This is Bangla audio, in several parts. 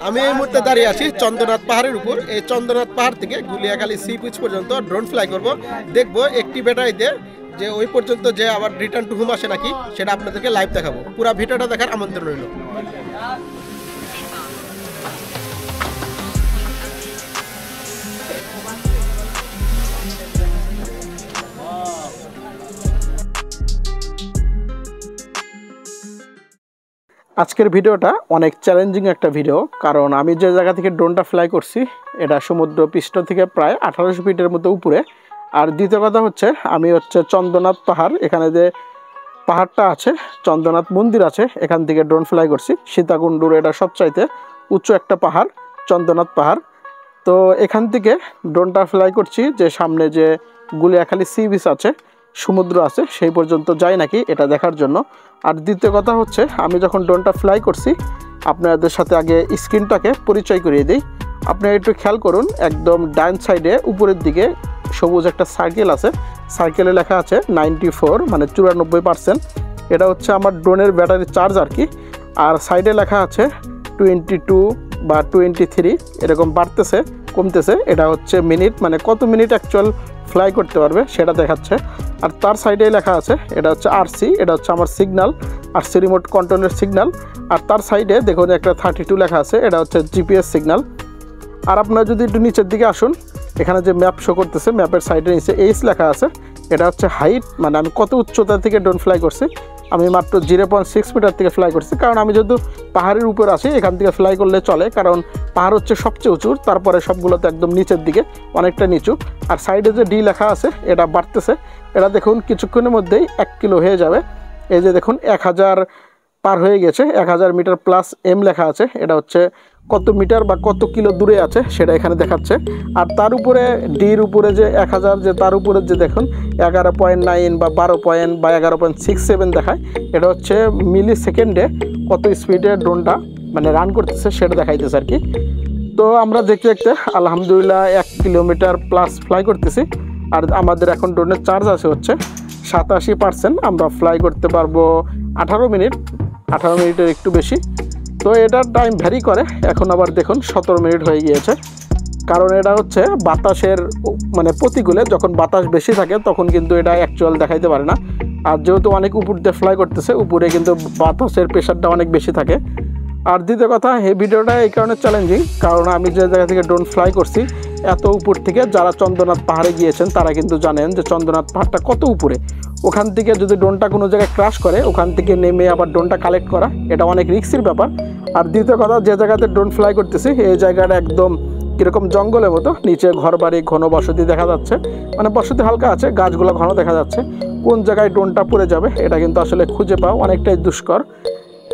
আমি এই মুহূর্তে দাঁড়িয়ে আছি চন্দ্রনাথ পাহাড়ের উপর। এই চন্দ্রনাথ পাহাড় থেকে গুলিয়াখালী সি বিচ পর্যন্ত ড্রোন ফ্লাই করব। দেখবো একটি ব্যাটারিতে যে ওই পর্যন্ত যে আবার রিটার্ন টু হোম আসে নাকি, সেটা আপনাদেরকে লাইভ দেখাবো। পুরো ভিডিওটা দেখার আমন্ত্রণ রইল। আজকের ভিডিওটা অনেক চ্যালেঞ্জিং একটা ভিডিও, কারণ আমি যে জায়গা থেকে ড্রোনটা ফ্লাই করছি এটা সমুদ্র পৃষ্ঠ থেকে প্রায় 1800 ফিটের মতো উপরে। আর দ্বিতীয় কথা হচ্ছে আমি চন্দ্রনাথ পাহাড়, এখানে যে পাহাড়টা আছে চন্দ্রনাথ মন্দির আছে, এখান থেকে ড্রোন ফ্লাই করছি। সীতাকুণ্ডুর এটা সবচাইতে উঁচু একটা পাহাড় চন্দ্রনাথ পাহাড়। তো এখান থেকে ড্রোনটা ফ্লাই করছি যে সামনে যে গুলিয়াখালী সি বিচ আছে, সমুদ্র আছে, সেই পর্যন্ত যাই নাকি এটা দেখার জন্য। আর দ্বিতীয় কথা হচ্ছে আমি যখন ড্রোনটা ফ্লাই করছি আপনাদের সাথে আগে স্ক্রিনটাকে পরিচয় করিয়ে দিই। আপনারা একটু খেয়াল করুন, একদম ডান সাইডে উপরের দিকে সবুজ একটা সার্কেল আছে, সার্কেলে লেখা আছে 94 মানে 94%। এটা হচ্ছে আমার ড্রোনের ব্যাটারি চার্জ আর কি। আর সাইডে লেখা আছে 22 বা 23 এরকম বাড়তেছে কমতেছে। এটা হচ্ছে মিনিট, মানে কত মিনিট অ্যাকচুয়াল ফ্লাই করতে পারবে সেটা দেখাচ্ছে। আর তার সাইডে লেখা আছে এটা হচ্ছে আরসি, এটা হচ্ছে আমার সিগন্যাল, আরসি রিমোট কন্ট্রোলের সিগন্যাল। আর তার সাইডে দেখুন একটা 32 লেখা আছে, এটা হচ্ছে জিপিএস সিগন্যাল। আর আপনারা যদি একটু নিচের দিকে আসুন, এখানে যে ম্যাপ শো করতেছে ম্যাপের সাইডে নিচে এইচ লেখা আছে, এটা হচ্ছে হাইট, মানে আমি কত উচ্চতা থেকে ড্রোন ফ্লাই করছি। আমি মাত্র 0.6 মিটার থেকে ফ্লাই করছি, কারণ আমি যেহেতু পাহাড়ের উপর আছি এখান থেকে ফ্লাই করলে চলে, কারণ পাহাড় হচ্ছে সবচেয়ে উঁচু, তারপরে সবগুলোতে একদম নিচের দিকে অনেকটা নিচু। আর সাইডে যে ডি লেখা আছে এটা বাড়তেছে, এটা দেখুন কিছুক্ষণের মধ্যেই 1 কিলো হয়ে যাবে। এই যে দেখুন 1000 পার হয়ে গেছে, 1000 মিটার প্লাস এম লেখা আছে, এটা হচ্ছে কত মিটার বা কত কিলো দূরে আছে সেটা এখানে দেখাচ্ছে। আর তার উপরে ডির উপরে যে 1000, যে তার উপরে যে দেখুন 11.9 বা 12 পয়েন্ট বা 11.67 দেখায়, এটা হচ্ছে মিলি সেকেন্ডে কত স্পিডে ড্রোনটা মানে রান করতেছে সেটা দেখাইতেছে আর কি। তো আমরা দেখতে দেখতে আলহামদুলিল্লাহ 1 কিলোমিটার প্লাস ফ্লাই করতেছি। আর আমাদের এখন ড্রোনের চার্জ আছে হচ্ছে 87%। আমরা ফ্লাই করতে পারবো 18 মিনিটের একটু বেশি। তো এটার টাইম ভ্যারি করে, এখন আবার দেখুন 17 মিনিট হয়ে গিয়েছে। কারণ এটা হচ্ছে বাতাসের মানে প্রতিকূলে, যখন বাতাস বেশি থাকে তখন কিন্তু এটা অ্যাকচুয়াল দেখাইতে পারে না। আর যেহেতু অনেক উপর দিয়ে ফ্লাই করতেছে, উপরে কিন্তু বাতাসের প্রেশারটা অনেক বেশি থাকে। আর দ্বিতীয় কথা, এই ভিডিওটা এই কারণে চ্যালেঞ্জিং, কারণ আমি যে জায়গা থেকে ড্রোন ফ্লাই করছি এত উপর থেকে, যারা চন্দ্রনাথ পাহাড়ে গিয়েছেন তারা কিন্তু জানেন যে চন্দ্রনাথ পাহাড়টা কত উপরে। ওখান থেকে যদি ড্রোনটা কোনো জায়গায় ক্র্যাশ করে, ওখান থেকে নেমে আবার ড্রোনটা কালেক্ট করা এটা অনেক রিস্কের ব্যাপার। আর দ্বিতীয় কথা, যে জায়গাতে ড্রোন ফ্লাই করতেছি এই জায়গাটা একদম কীরকম জঙ্গলের মতো, নিচে ঘরবাড়ি ঘন বসতি দেখা যাচ্ছে, মানে বসতি হালকা আছে, গাছগুলো ঘন দেখা যাচ্ছে। কোন জায়গায় ড্রোনটা পড়ে যাবে এটা কিন্তু আসলে খুঁজে পাওয়া অনেকটাই দুষ্কর।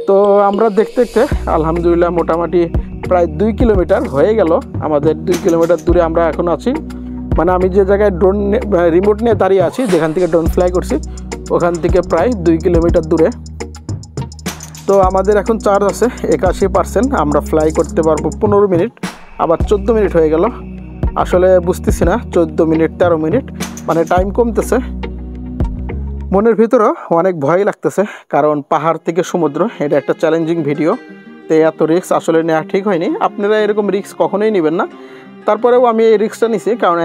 তো আমরা দেখতে দেখতে আলহামদুলিল্লাহ মোটামুটি প্রায় 2 কিলোমিটার হয়ে গেল। আমাদের 2 কিলোমিটার দূরে আমরা এখন আছি, মানে আমি যে জায়গায় ড্রোন রিমোট নিয়ে দাঁড়িয়ে আছি, যেখান থেকে ড্রোন ফ্লাই করছি ওখান থেকে প্রায় 2 কিলোমিটার দূরে। তো আমাদের এখন চার্জ আছে 81%। আমরা ফ্লাই করতে পারবো 15 মিনিট, আবার 14 মিনিট হয়ে গেল। আসলে বুঝতেছি না 14 মিনিট 13 মিনিট, মানে টাইম কমতেছে। মনের ভিতরেও অনেক ভয় লাগতেছে, কারণ পাহাড় থেকে সমুদ্র এটা একটা চ্যালেঞ্জিং ভিডিও। তো এত রিস্ক আসলে নেওয়া ঠিক হয়নি। আপনারা এরকম রিস্ক কখনোই নেবেন না। তারপরেও আমি এই রিস্কটা নিছি, কারণ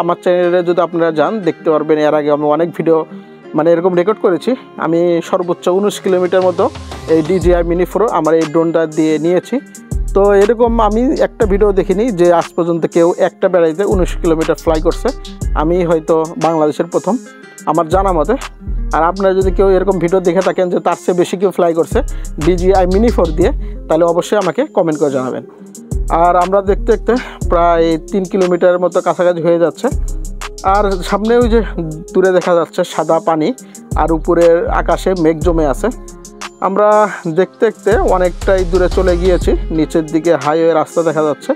আমার চ্যানেলে যদি আপনারা যান দেখতে পারবেন এর আগে আমি অনেক ভিডিও মানে এরকম রেকর্ড করেছি। আমি সর্বোচ্চ 19 কিলোমিটার মতো এই DJI Mini 4 আমার এই ড্রোনটা দিয়ে নিয়েছি। তো এরকম আমি একটা ভিডিও দেখিনি যে আজ পর্যন্ত কেউ একটা বেড়াইতে 19 কিলোমিটার ফ্লাই করছে। আমি হয়তো বাংলাদেশের প্রথম আমার জানা মতে। আর আপনারা যদি কেউ এরকম ভিডিও দেখে থাকেন যে তার চেয়ে বেশি কেউ ফ্লাই করছে DJI Mini 4 দিয়ে, তাহলে অবশ্যই আমাকে কমেন্ট করে জানাবেন। আর আমরা দেখতে দেখতে প্রায় 3 কিলোমিটারের মতো কাছাকাছি হয়ে যাচ্ছে। আর সামনে ওই যে দূরে দেখা যাচ্ছে সাদা পানি, আর উপরের আকাশে মেঘ জমে আছে। আমরা দেখতে দেখতে অনেকটাই দূরে চলে গিয়েছি, নিচের দিকে হাইওয়ে রাস্তা দেখা যাচ্ছে।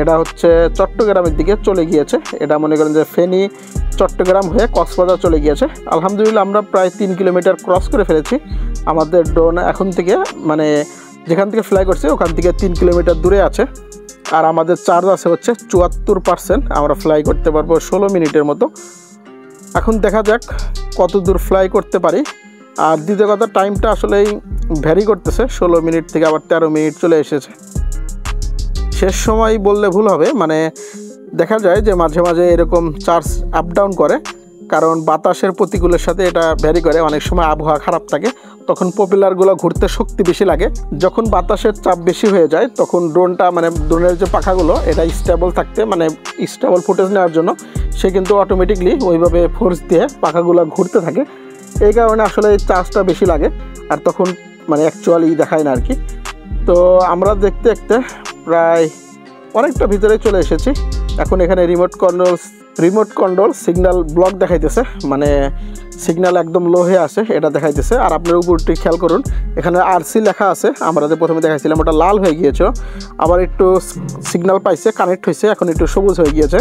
এটা হচ্ছে চট্টগ্রামের দিকে চলে গিয়েছে, এটা মনে করেন যে ফেনী চট্টগ্রাম হয়ে কক্সবাজার চলে গিয়েছে। আলহামদুলিল্লাহ আমরা প্রায় 3 কিলোমিটার ক্রস করে ফেলেছি। আমাদের ড্রোন এখন থেকে মানে যেখান থেকে ফ্লাই করছি ওখান থেকে 3 কিলোমিটার দূরে আছে। আর আমাদের চার্জ আছে হচ্ছে 74%। আমরা ফ্লাই করতে পারবো 16 মিনিটের মতো। এখন দেখা যাক কত দূর ফ্লাই করতে পারি। আর দ্বিতীয় কথা, টাইমটা আসলেই ভ্যারি করতেছে, 16 মিনিট থেকে আবার 13 মিনিট চলে এসেছে। শেষ সময় বললে ভুল হবে, মানে দেখা যায় যে মাঝে মাঝে এরকম চার্জ আপ ডাউন করে, কারণ বাতাসের প্রতিকূলের সাথে এটা ভ্যারি করে। অনেক সময় আবহাওয়া খারাপ থাকে, তখন প্রপেলারগুলো ঘুরতে শক্তি বেশি লাগে। যখন বাতাসের চাপ বেশি হয়ে যায় তখন ড্রোনটা, মানে ড্রোনের যে পাখাগুলো, এটা স্টেবল থাকতে, মানে স্টেবল ফুটেজ নেওয়ার জন্য সে কিন্তু অটোমেটিকলি ওইভাবে ফোর্স দিয়ে পাখাগুলো ঘুরতে থাকে। এই কারণে আসলে চার্জটা বেশি লাগে, আর তখন মানে অ্যাকচুয়ালি দেখায় না আর কি। তো আমরা দেখতে দেখতে প্রায় অনেকটা ভিতরে চলে এসেছি। এখন এখানে রিমোট কন্ট্রোল সিগন্যাল ব্লক দেখাইতেছে, মানে সিগন্যাল একদম লো হয়ে আছে এটা দেখাইতেছে। আর আপনার উপরটি খেয়াল করুন, এখানে RC লেখা আছে, আমরা যে প্রথমে দেখাইছিলাম ওটা লাল হয়ে গিয়েছে, আবার একটু সিগন্যাল পাইছে, কানেক্ট হয়েছে, এখন একটু সবুজ হয়ে গিয়েছে।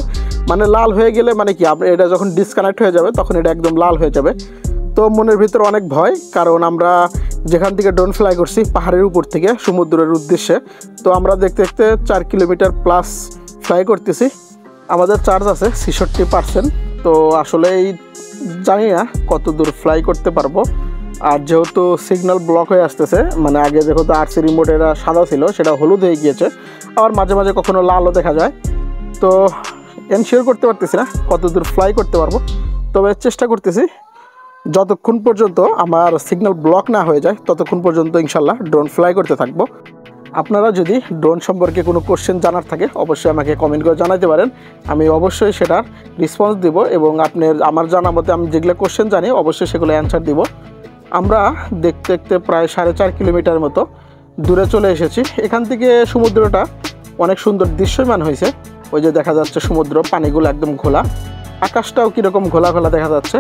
মানে লাল হয়ে গেলে মানে কি, আপনি এটা যখন ডিসকানেক্ট হয়ে যাবে তখন এটা একদম লাল হয়ে যাবে। তো মনের ভিতরে অনেক ভয়, কারণ আমরা যেখান থেকে ড্রোন ফ্লাই করছি পাহাড়ের উপর থেকে সমুদ্রের উদ্দেশ্যে, তো আমরা দেখতে দেখতে 4 কিলোমিটার প্লাস ফ্লাই করতেছি। আমাদের চার্জ আছে 66%। তো আসলেই জানি না কত দূর ফ্লাই করতে পারবো। আর যেহেতু সিগন্যাল ব্লক হয়ে আসতেছে, মানে আগে যেহেতু RC রিমোট এটা সাদা ছিল সেটা হলুদ হয়ে গিয়েছে, আবার মাঝে মাঝে কখনো লালও দেখা যায়। তো এনশিওর করতে পারতেছি না কত দূর ফ্লাই করতে পারবো, তবে চেষ্টা করতেছি। যতক্ষণ পর্যন্ত আমার সিগন্যাল ব্লক না হয়ে যায় ততক্ষণ পর্যন্ত ইনশাল্লাহ ড্রোন ফ্লাই করতে থাকবো। আপনারা যদি ড্রোন সম্পর্কে কোনো কোশ্চেন জানার থাকে অবশ্যই আমাকে কমেন্ট করে জানাতে পারেন, আমি অবশ্যই সেটার রেসপন্স দিব, এবং আমার জানা মতে আমি যেগুলো কোশ্চেন জানি অবশ্যই সেগুলো অ্যান্সার দিব। আমরা দেখতে দেখতে প্রায় 4.5 কিলোমিটার মতো দূরে চলে এসেছি। এখান থেকে সমুদ্রটা অনেক সুন্দর দৃশ্যমান হয়েছে। ওই যে দেখা যাচ্ছে সমুদ্র, পানিগুলো একদম ঘোলা, আকাশটাও কীরকম ঘোলা ঘোলা দেখা যাচ্ছে।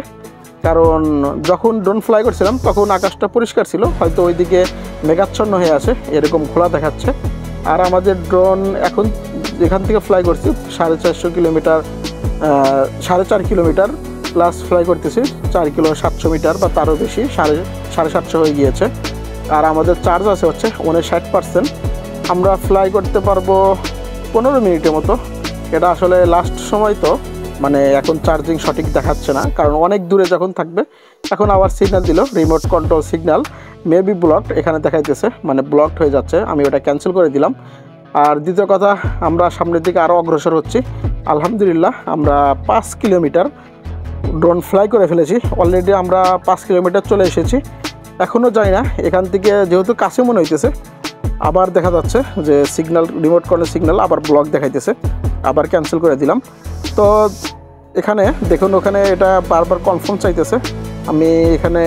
কারণ যখন ড্রোন ফ্লাই করছিলাম তখন আকাশটা পরিষ্কার ছিল, হয়তো ওইদিকে মেঘাচ্ছন্ন হয়ে আছে, এরকম খোলা দেখাচ্ছে। আর আমাদের ড্রোন এখন এখান থেকে ফ্লাই করছি 4.5 কিলোমিটার, 4.5 কিলোমিটার প্লাস ফ্লাই করতেছি, 4 কিলো 700 মিটার বা তারও বেশি, 750 হয়ে গিয়েছে। আর আমাদের চার্জ আছে হচ্ছে 59%। আমরা ফ্লাই করতে পারবো 15 মিনিটের মতো। এটা আসলে লাস্ট সময়, তো মানে এখন চার্জিং সঠিক দেখাচ্ছে না, কারণ অনেক দূরে যখন থাকবে। এখন আবার সিগন্যাল দিল, remote control signal maybe blocked এখানে দেখাইতেছে, মানে ব্লকড হয়ে যাচ্ছে। আমি ওটা ক্যান্সেল করে দিলাম। আর দ্বিতীয় কথা, আমরা সামনের দিকে আরও অগ্রসর হচ্ছি। আলহামদুলিল্লাহ আমরা 5 কিলোমিটার ড্রোন ফ্লাই করে ফেলেছি অলরেডি। আমরা 5 কিলোমিটার চলে এসেছি। এখনও যাই না, এখান থেকে যেহেতু কাছে মনে হইতেছে, আবার দেখা যাচ্ছে যে সিগন্যাল, রিমোট কন্ট্রোল সিগন্যাল আবার ব্লক দেখাইতেছে, আবার ক্যান্সেল করে দিলাম। তো এখানে দেখুন, ওখানে এটা বারবার কনফার্ম চাইতেছে। আমি এখানে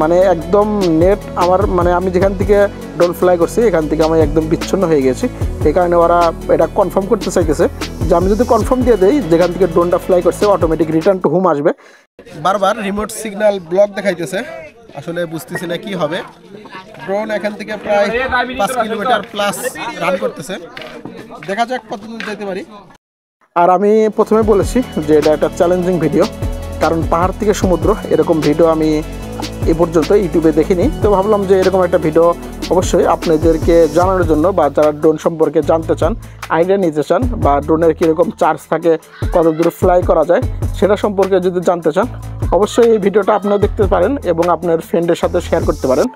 মানে একদম নেট আমার, মানে আমি যেখান থেকে ড্রোন ফ্লাই করছি এখান থেকে আমি একদম বিচ্ছিন্ন হয়ে গেছি। এই কারণে ওরা এটা কনফার্ম করতে চাইতেছে যে আমি যদি কনফার্ম দিয়ে দেই যেখান থেকে ড্রোনটা ফ্লাই করছে অটোমেটিক রিটার্ন টু হোম আসবে। বারবার রিমোট সিগন্যাল ব্লক দেখাইতেছে, আসলে বুঝতেছি না কি হবে। ড্রোন এখান থেকে প্রায় 5 কিলোমিটার প্লাস রান করতেছে, দেখা যাক কত দূর যেতে পারি। আর আমি প্রথমে বলেছি যে এটা একটা চ্যালেঞ্জিং ভিডিও, কারণ পাহাড় থেকে সমুদ্র এরকম ভিডিও আমি এ পর্যন্ত ইউটিউবে দেখিনি। তো ভাবলাম যে এরকম একটা ভিডিও অবশ্যই আপনাদেরকে জানানোর জন্য, বা যারা ড্রোন সম্পর্কে জানতে চান, আইডিয়া নিতে চান, বা ড্রোনের কীরকম চার্জ থাকে, কত দূর ফ্লাই করা যায় সেটা সম্পর্কে যদি জানতে চান অবশ্যই এই ভিডিওটা আপনারা দেখতে পারেন এবং আপনার ফ্রেন্ডের সাথে শেয়ার করতে পারেন।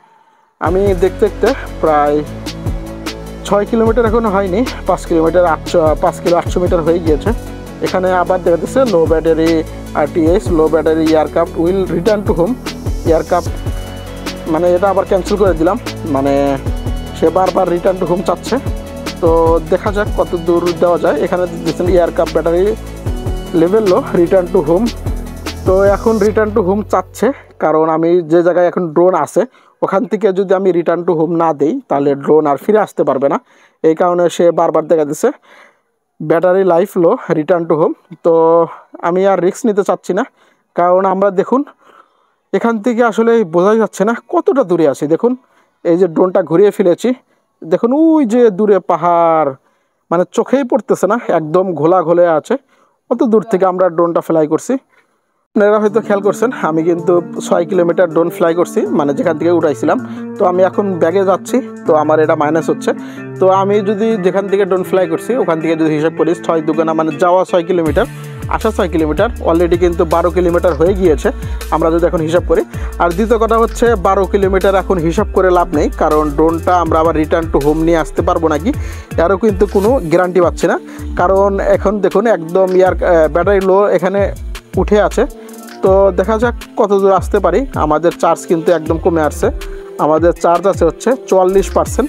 আমি দেখতে দেখতে প্রায় 6 কিলোমিটার এখনও হয়নি, 5 কিলোমিটার 5 কিলো 800 মিটার হয়ে গিয়েছে। এখানে আবার দেখা যাচ্ছে লো battery RTS, low battery aircraft will return to home. Aircraft মানে এটা আবার ক্যান্সেল করে দিলাম, মানে সে বারবার রিটার্ন টু হোম চাচ্ছে। তো দেখা যাক কত দূর দেওয়া যায়। এখানে দিচ্ছেন aircraft battery level low, return to home. তো এখন রিটার্ন টু হোম চাচ্ছে, কারণ আমি যে জায়গায় এখন ড্রোন আছে ওখান থেকে যদি আমি রিটার্ন টু হোম না দিই তাহলে ড্রোন আর ফিরে আসতে পারবে না। এই কারণে সে বারবার দেখা দিচ্ছে battery life low, return to home. তো আমি আর রিস্ক নিতে চাচ্ছি না, কারণ আমরা দেখুন এখান থেকে আসলে বোঝাই যাচ্ছে না কতটা দূরে আছি। দেখুন এই যে ড্রোনটা ঘুরিয়ে ফেলেছি, দেখুন ওই যে দূরে পাহাড়, মানে চোখেই পড়তেছে না, একদম ঘোলা ঘোলে আছে। অত দূর থেকে আমরা ড্রোনটা ফ্লাই করছি। আপনারা হয়তো খেয়াল করছেন আমি কিন্তু 6 কিলোমিটার ড্রোন ফ্লাই করছি, মানে যেখান থেকে উঠাইছিলাম। তো আমি এখন ব্যাগে যাচ্ছি, তো আমার এটা মাইনাস হচ্ছে। তো আমি যদি যেখান থেকে ড্রোন ফ্লাই করছি ওখান থেকে যদি হিসাব করি 6 দুগুণা, মানে যাওয়া 6 কিলোমিটার, আসা 6 কিলোমিটার, অলরেডি কিন্তু 12 কিলোমিটার হয়ে গিয়েছে আমরা যদি এখন হিসাব করি। আর দ্বিতীয় কথা হচ্ছে 12 কিলোমিটার এখন হিসাব করে লাভ নেই, কারণ ড্রোনটা আমরা আবার রিটার্ন টু হোম নিয়ে আসতে পারবো নাকি এরও কিন্তু কোনো গ্যারান্টি পাচ্ছি না। কারণ এখন দেখুন একদম ব্যাটারি লো এখানে উঠে আছে। তো দেখা যাক কত দূর আসতে পারি। আমাদের চার্জ কিন্তু একদম কমে আসছে, আমাদের চার্জ আছে হচ্ছে 44%।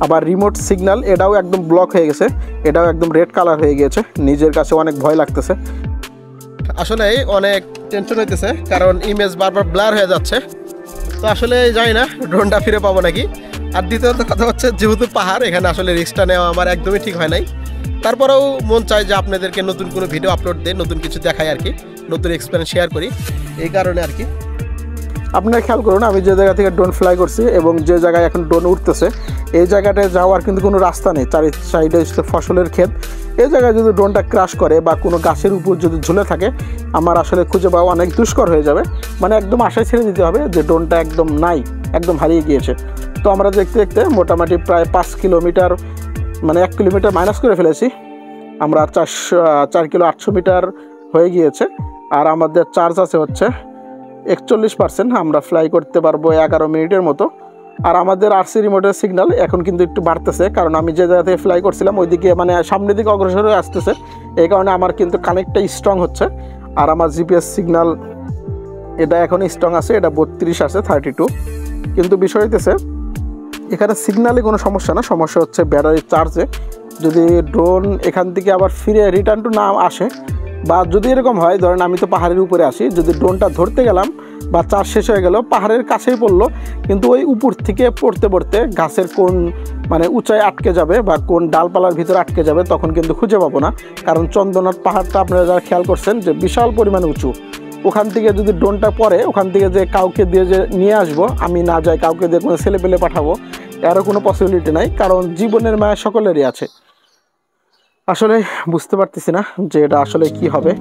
আবার রিমোট সিগন্যাল এটাও একদম ব্লক হয়ে গেছে, এটাও একদম রেড কালার হয়ে গিয়েছে। নিজের কাছে অনেক ভয় লাগতেছে, আসলে অনেক টেনশন হইতেছে, কারণ ইমেজ বারবার ব্লার হয়ে যাচ্ছে। তো আসলে জানি না ড্রোনটা ফিরে পাবো নাকি। আর দ্বিতীয়ত কথা হচ্ছে যেহেতু পাহাড়, এখানে আসলে রিস্কটা নেওয়া আমার একদমই ঠিক হয় নাই। তারপরেও মন চায় যে আপনাদেরকে নতুন কোনো ভিডিও আপলোড দেয়, নতুন কিছু দেখাই আর কি, নতুন এক্সপিরিয়েন্স শেয়ার করি, এই কারণে আর কি। আপনারা খেয়াল করুন আমি যে জায়গা থেকে ড্রোন ফ্লাই করছি এবং যে জায়গায় এখন ড্রোন উঠতেছে এই জায়গাটায় যাওয়ার কিন্তু কোনো রাস্তা নেই, চারি সাইডে হচ্ছে ফসলের ক্ষেত। এই জায়গায় যদি ড্রোনটা ক্রাশ করে বা কোনো গাছের উপর যদি ঝুলে থাকে আমার আসলে খুঁজে পাওয়া অনেক দুষ্কর হয়ে যাবে। মানে একদম আশায় ছেড়ে দিতে হবে যে ড্রোনটা একদম নাই, একদম হারিয়ে গিয়েছে। তো আমরা দেখতে দেখতে মোটামুটি প্রায় 5 কিলোমিটার, মানে 1 কিলোমিটার মাইনাস করে ফেলেছি। আমরা 4 কিলো 800 মিটার হয়ে গিয়েছে। আর আমাদের চার্জ আছে হচ্ছে 41%। আমরা ফ্লাই করতে পারবো 11 মিনিটের মতো। আর আমাদের আরসি রিমোটের সিগন্যাল এখন কিন্তু একটু বাড়তেছে, কারণ আমি যে জায়গা থেকে ফ্লাই করছিলাম ওইদিকে মানে সামনের দিকে অগ্রসর হয়ে আসতেছে, এই কারণে আমার কিন্তু কানেক্টটা স্ট্রং হচ্ছে। আর আমার জিপিএস সিগন্যাল এটা এখন স্ট্রং আছে, এটা 32 আছে 32। কিন্তু বিষয় হইতেছে এখানে সিগন্যালে কোনো সমস্যা না, সমস্যা হচ্ছে ব্যাটারির চার্জে। যদি ড্রোন এখান থেকে আবার ফিরে রিটার্ন টু না আসে, বা যদি এরকম হয় ধরেন আমি তো পাহাড়ের উপরে আসি, যদি ড্রোনটা ধরতে গেলাম বা চার্জ শেষ হয়ে গেল, পাহাড়ের কাছেই পড়লো, কিন্তু ওই উপর থেকে পড়তে পড়তে গাছের কোন মানে উঁচায় আটকে যাবে বা কোন ডালপালার ভিতরে আটকে যাবে, তখন কিন্তু খুঁজে পাবো না। কারণ চন্দ্রনাথ পাহাড়টা আপনারা যারা খেয়াল করছেন যে বিশাল পরিমাণে উঁচু, ওখান থেকে যদি ড্রোনটা পড়ে ওখান থেকে যে কাউকে দিয়ে যে নিয়ে আসবো, আমি না যাই কাউকে দিয়ে কোনো ছেলে পেলে পাঠাবো, এরও কোনো পসিবিলিটি নাই, কারণ জীবনের মায়া সকলেরই আছে। আসলে বুঝতে পারতেছি না যে এটা আসলে কি হবে,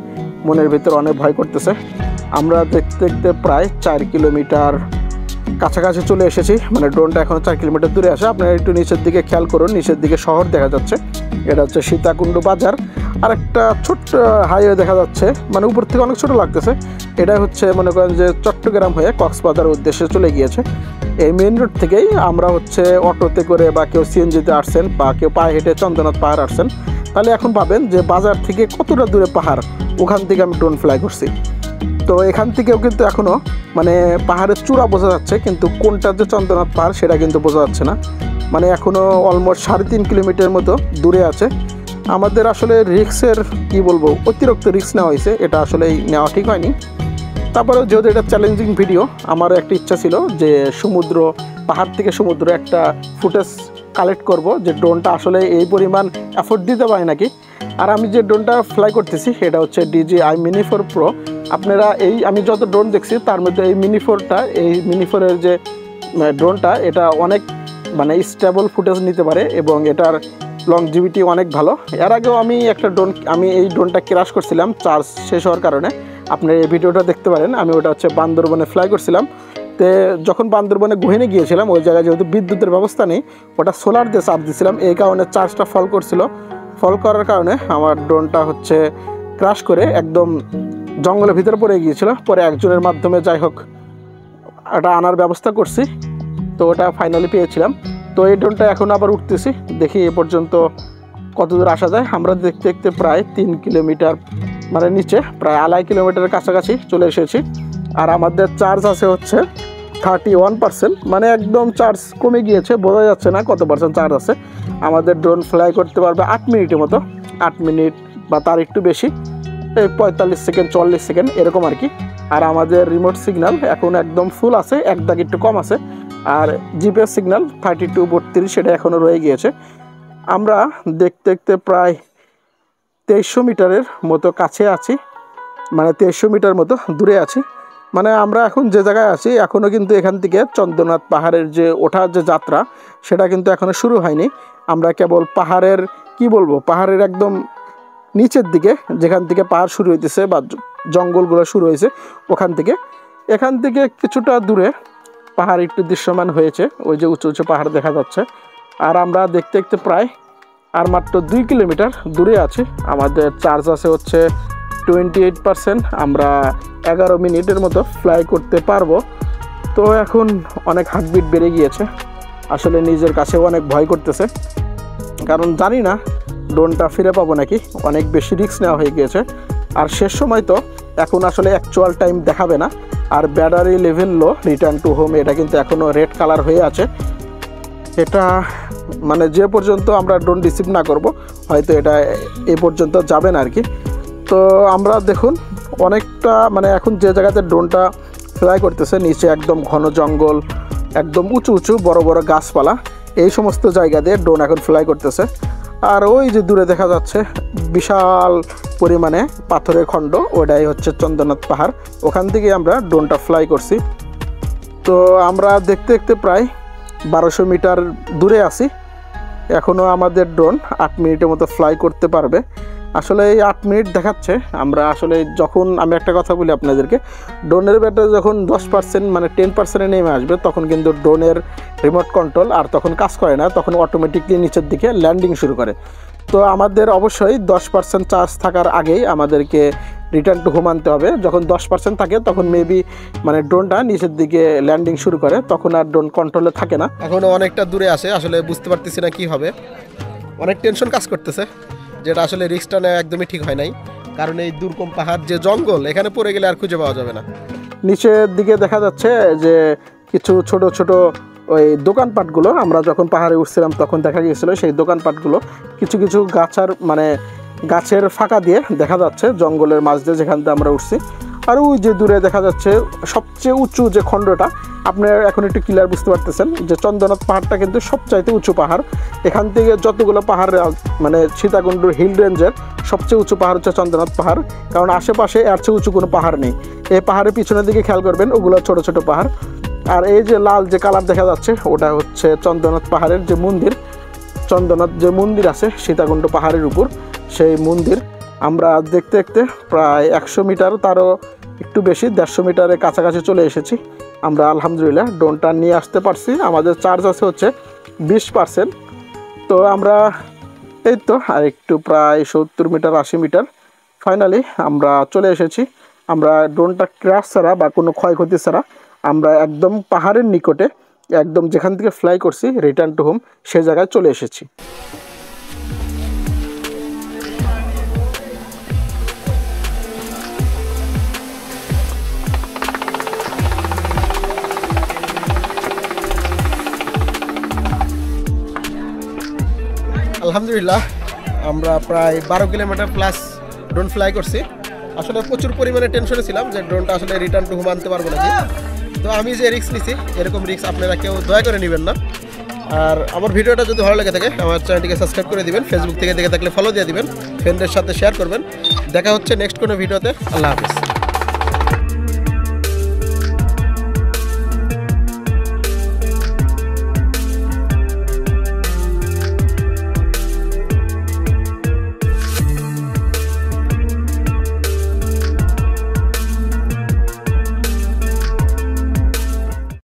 মনের ভিতর অনেক ভয় করতেছে। আমরা দেখতে দেখতে প্রায় 4 কিলোমিটার কাছাকাছি চলে এসেছি, মানে ড্রোনটা এখন 4 কিলোমিটার দূরে আসে। আপনারা একটু নিচের দিকে খেয়াল করুন, নিচের দিকে শহর দেখা যাচ্ছে, এটা হচ্ছে সীতাকুণ্ড বাজার। আর একটা ছোট্ট হাইওয়ে দেখা যাচ্ছে, মানে উপর থেকে অনেক ছোট লাগতেছে। এটা হচ্ছে মনে করেন যে চট্টগ্রাম হয়ে কক্সবাজারের উদ্দেশ্যে চলে গিয়েছে। এই মেন রোড থেকেই আমরা হচ্ছে অটোতে করে বা কেউ সিএনজিতে আসছেন বা কেউ পায়ে হেঁটে চন্দ্রনাথ পাহাড় আসছেন, তাহলে এখন পাবেন যে বাজার থেকে কতটা দূরে পাহাড়, ওখান থেকে আমি ড্রোন ফ্লাই করছি। তো এখান থেকেও কিন্তু এখনও মানে পাহাড়ের চূড়া বোঝা যাচ্ছে, কিন্তু কোনটা যে চন্দ্রনাথ পাহাড় সেটা কিন্তু বোঝা যাচ্ছে না। মানে এখনও অলমোস্ট 3.5 কিলোমিটার মতো দূরে আছে। আমাদের আসলে রিস্কের কি বলবো, অতিরিক্ত রিস্ক নেওয়া হয়েছে, এটা আসলে নেওয়া ঠিক হয়নি। তারপরেও যেহেতু এটা চ্যালেঞ্জিং ভিডিও, আমারও একটা ইচ্ছা ছিল যে সমুদ্র, পাহাড় থেকে সমুদ্র একটা ফুটেজ কালেক্ট করব, যে ড্রোনটা আসলে এই পরিমাণ এফোর্ট দিতে পারে নাকি। আর আমি যে ড্রোনটা ফ্লাই করতেছি এটা হচ্ছে DJI Mini 4 Pro। আপনারা আমি যত ড্রোন দেখছি তার মধ্যে এই Mini 4-এর যে ড্রোনটা, এটা অনেক মানে স্টেবল ফুটেজ নিতে পারে এবং এটার লংজিভিটি অনেক ভালো। এর আগেও আমি এই ড্রোনটা ক্র্যাশ করছিলাম চার্জ শেষ হওয়ার কারণে, আপনারা এই ভিডিওটা দেখতে পারেন। আমি ওটা হচ্ছে বান্দরবনে ফ্লাই করছিলাম। তো যখন বান্দরবনে গহীনে গিয়েছিলাম ওই জায়গায় যেহেতু বিদ্যুতের ব্যবস্থা নেই, ওটা সোলার দিয়ে চার্জ দিয়েছিলাম, এই কারণে চার্জটা ফল করার কারণে আমার ড্রোনটা হচ্ছে ক্র্যাশ করে একদম জঙ্গলের ভিতরে পড়ে গিয়েছিল। পরে একজনের মাধ্যমে যাই হোক এটা আনার ব্যবস্থা করছি, তো ওটা ফাইনালি পেয়েছিলাম। তো এই ড্রোনটা এখন আবার উঠতেছি, দেখি এ পর্যন্ত কত দূর আসা যায়। আমরা দেখতে দেখতে প্রায় 3 কিলোমিটার মানে নিচে প্রায় 2.5 কিলোমিটারের কাছাকাছি চলে এসেছি। আর আমাদের চার্জ আছে হচ্ছে 31%, মানে একদম চার্জ কমে গিয়েছে, বোঝা যাচ্ছে না কত পার্সেন্ট চার্জ আছে। আমাদের ড্রোন ফ্লাই করতে পারবে 8 মিনিটের মতো, 8 মিনিট বা তার একটু বেশি, এই 45 সেকেন্ড 40 সেকেন্ড এরকম আর কি। আর আমাদের রিমোট সিগন্যাল এখন একদম ফুল আছে, এক দাগ একটু কম আছে। আর জিপিএস সিগন্যাল 32 32 সেটা এখনও রয়ে গিয়েছে। আমরা দেখতে দেখতে প্রায় 2300 মিটারের মতো কাছে আছি, মানে 2300 মিটার মতো দূরে আছি। মানে আমরা এখন যে জায়গায় আছি এখনও কিন্তু এখান থেকে চন্দ্রনাথ পাহাড়ের যে ওঠার যে যাত্রা সেটা কিন্তু এখনও শুরু হয়নি। আমরা কেবল পাহাড়ের কি বলবো, পাহাড়ের একদম নিচের দিকে যেখান থেকে পাহাড় শুরু হইতেছে বা জঙ্গলগুলো শুরু হয়েছে এখান থেকে কিছুটা দূরে পাহাড় একটু দৃশ্যমান হয়েছে, ওই যে উঁচু উঁচু পাহাড় দেখা যাচ্ছে। আর আমরা দেখতে দেখতে প্রায় আর মাত্র 2 কিলোমিটার দূরে আছি। আমাদের চার্জ আছে হচ্ছে 28%। আমরা 11 মিনিটের মতো ফ্লাই করতে পারবো। তো এখন অনেক হার্টবিট বেড়ে গিয়েছে, আসলে নিজের কাছেও অনেক ভয় করতেছে, কারণ জানি না ড্রোনটা ফিরে পাবো নাকি। অনেক বেশি রিস্ক নেওয়া হয়ে গিয়েছে। আর শেষ সময় তো এখন আসলে অ্যাকচুয়াল টাইম দেখাবে না। আর battery level low, return to home, এটা কিন্তু এখনও রেড কালার হয়ে আছে। এটা মানে যে পর্যন্ত আমরা ড্রোন রিসিভ না করব হয়তো এটা এ পর্যন্ত যাবে না আর কি। তো আমরা দেখুন অনেকটা মানে এখন যে জায়গাতে ড্রোনটা ফ্লাই করতেছে নিচে একদম ঘন জঙ্গল, একদম উঁচু উঁচু বড় বড় গাছপালা, এই সমস্ত জায়গা দিয়ে ড্রোন এখন ফ্লাই করতেছে। আর ওই যে দূরে দেখা যাচ্ছে বিশাল পরিমাণে পাথরের খণ্ড, ওটাই হচ্ছে চন্দ্রনাথ পাহাড়। ওখান থেকে আমরা ড্রোনটা ফ্লাই করছি। তো আমরা দেখতে দেখতে প্রায় 1200 মিটার দূরে আছি। এখনও আমাদের ড্রোন 8 মিনিটের মতো ফ্লাই করতে পারবে। আসলে এই 8 মিনিট দেখাচ্ছে। আমরা আসলে যখন আমি একটা কথা বলি আপনাদেরকে, ড্রোনের ব্যাটারি যখন 10% মানে 10% নেমে আসবে তখন কিন্তু ড্রোনের রিমোট কন্ট্রোল আর তখন কাজ করে না, তখন অটোমেটিকলি নিচের দিকে ল্যান্ডিং শুরু করে। তো আমাদের অবশ্যই 10% চার্জ থাকার আগেই আমাদেরকে রিটার্ন টু হোম আনতে হবে। যখন 10% থাকে তখন মেবি মানে ড্রোনটা নিচের দিকে ল্যান্ডিং শুরু করে, তখন আর ড্রোন কন্ট্রোলে থাকে না। এখনও অনেকটা দূরে আসে, আসলে বুঝতে পারতেছি না কী হবে। অনেক টেনশন কাজ করতেছে, যেটা আসলে রিস্কটা নেওয়া একদমই ঠিক হয় নাই, কারণ এই দুর্গম পাহাড় যে জঙ্গল, এখানে পড়ে গেলে আর খুঁজে পাওয়া যাবে না। নিচের দিকে দেখা যাচ্ছে যে কিছু ছোট ছোট ওই দোকানপাটগুলো, আমরা যখন পাহাড়ে উঠছিলাম তখন দেখা গিয়েছিলো সেই দোকানপাটগুলো কিছু কিছু গাছের ফাঁকা দিয়ে দেখা যাচ্ছে জঙ্গলের মাঝ দিয়ে যেখান থেকে আমরা উঠছি। আর ওই যে দূরে দেখা যাচ্ছে সবচেয়ে উঁচু যে খণ্ডটা, আপনারা এখন একটু ক্লিয়ার বুঝতে পারতেছেন যে চন্দ্রনাথ পাহাড়টা কিন্তু সবচাইতে উঁচু পাহাড়। এখান থেকে যতগুলো পাহাড় মানে সীতাকুণ্ডুর হিল রেঞ্জের সবচেয়ে উঁচু পাহাড় হচ্ছে চন্দ্রনাথ পাহাড়, কারণ আশেপাশে এর চেয়ে উঁচু কোনো পাহাড় নেই। এই পাহাড়ের পিছনের দিকে খেয়াল করবেন, ওগুলো ছোট ছোট পাহাড়। আর এই যে লাল যে কালার দেখা যাচ্ছে ওটা হচ্ছে চন্দ্রনাথ পাহাড়ের যে মন্দির, চন্দ্রনাথ যে মন্দির আছে সীতাকুণ্ড পাহাড়ের উপর, সেই মন্দির। আমরা দেখতে দেখতে প্রায় 100 মিটার, তারও একটু বেশি 150 মিটারের কাছাকাছি চলে এসেছি। আমরা আলহামদুলিল্লাহ ড্রোনটা নিয়ে আসতে পারছি। আমাদের চার্জ আছে হচ্ছে 20%। তো আমরা এই তো আর একটু প্রায় 70 মিটার 80 মিটার ফাইনালি আমরা চলে এসেছি। আমরা ড্রোনটা ক্র্যাশ ছাড়া বা কোনো ক্ষয়ক্ষতি ছাড়া আমরা একদম পাহাড়ের নিকটে, একদম যেখান থেকে ফ্লাই করছি রিটার্ন টু হোম, সে জায়গায় চলে এসেছি। আলহামদুলিল্লাহ আমরা প্রায় 12 কিলোমিটার প্লাস ড্রোন ফ্লাই করছি। আসলে প্রচুর পরিমাণে টেনশনে ছিলাম যে ড্রোনটা আসলে রিটার্ন টু হোম আনতে পারবো নাকি। তো আমি যে রিস্ক নিছি, এরকম রিস্ক আপনারা কেউ দয়া করে নেবেন না। আর আমার ভিডিওটা যদি ভালো লেগে থাকে আমার চ্যানেলটিকে সাবস্ক্রাইব করে দিবেন, ফেসবুক থেকে দেখে থাকলে ফলো দিয়ে দিবেন, ফ্রেন্ডদের সাথে শেয়ার করবেন। দেখা হচ্ছে নেক্সট কোনো ভিডিওতে। আল্লাহ হাফিজ।